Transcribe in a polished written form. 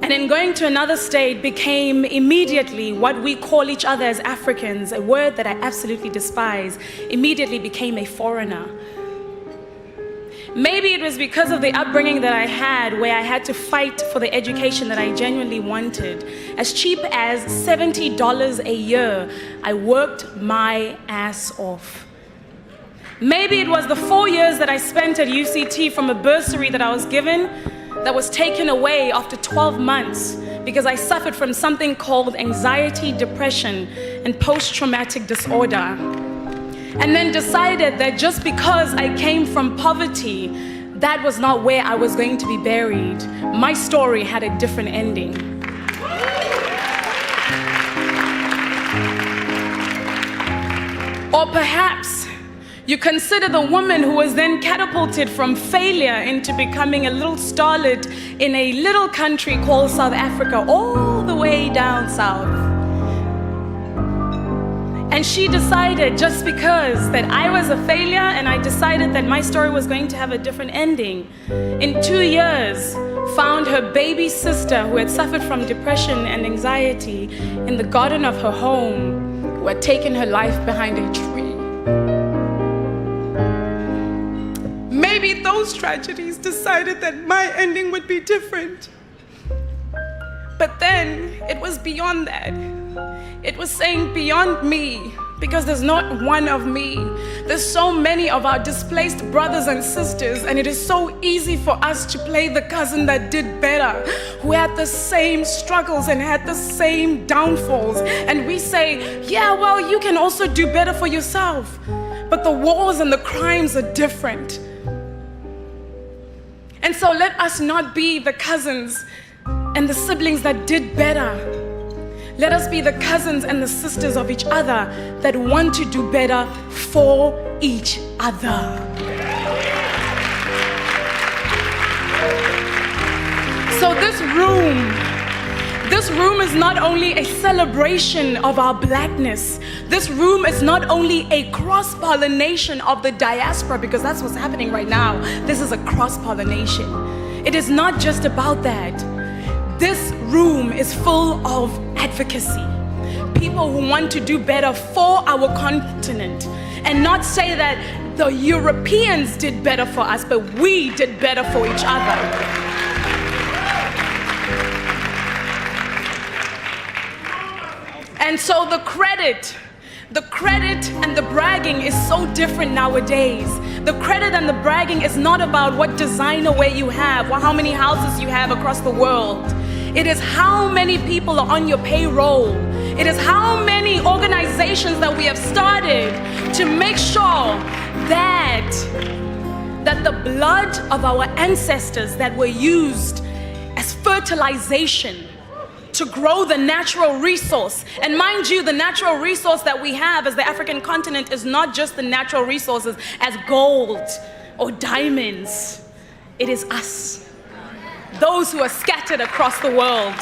And in going to another state became immediately what we call each other as Africans, a word that I absolutely despise, immediately became a foreigner. Maybe it was because of the upbringing that I had, where I had to fight for the education that I genuinely wanted. As cheap as $70 a year, I worked my ass off. Maybe it was the 4 years that I spent at UCT from a bursary that I was given that was taken away after 12 months because I suffered from something called anxiety, depression, and post-traumatic disorder. And then decided that just because I came from poverty, that was not where I was going to be buried. My story had a different ending. Or perhaps you consider the woman who was then catapulted from failure into becoming a little starlet in a little country called South Africa, all the way down south. And she decided, just because that I was a failure and I decided that my story was going to have a different ending, in 2 years, found her baby sister who had suffered from depression and anxiety in the garden of her home, who had taken her life behind a tree. Maybe those tragedies decided that my ending would be different. But then it was beyond that. It was saying beyond me, because there's not one of me. There's so many of our displaced brothers and sisters, and it is so easy for us to play the cousin that did better, who had the same struggles and had the same downfalls. And we say, yeah, well, you can also do better for yourself. But the wars and the crimes are different. And so let us not be the cousins and the siblings that did better. Let us be the cousins and the sisters of each other that want to do better for each other. So this room is not only a celebration of our blackness. This room is not only a cross-pollination of the diaspora, because that's what's happening right now. This is a cross-pollination. It is not just about that. This room is full of advocacy. People who want to do better for our continent, and not say that the Europeans did better for us, but we did better for each other. And so the credit and the bragging is so different nowadays. The credit and the bragging is not about what designer wear you have or how many houses you have across the world. It is how many people are on your payroll. It is how many organizations that we have started to make sure that the blood of our ancestors that were used as fertilization to grow the natural resource. And mind you, the natural resource that we have as the African continent is not just the natural resources as gold or diamonds. It is us, those who are scattered across the world.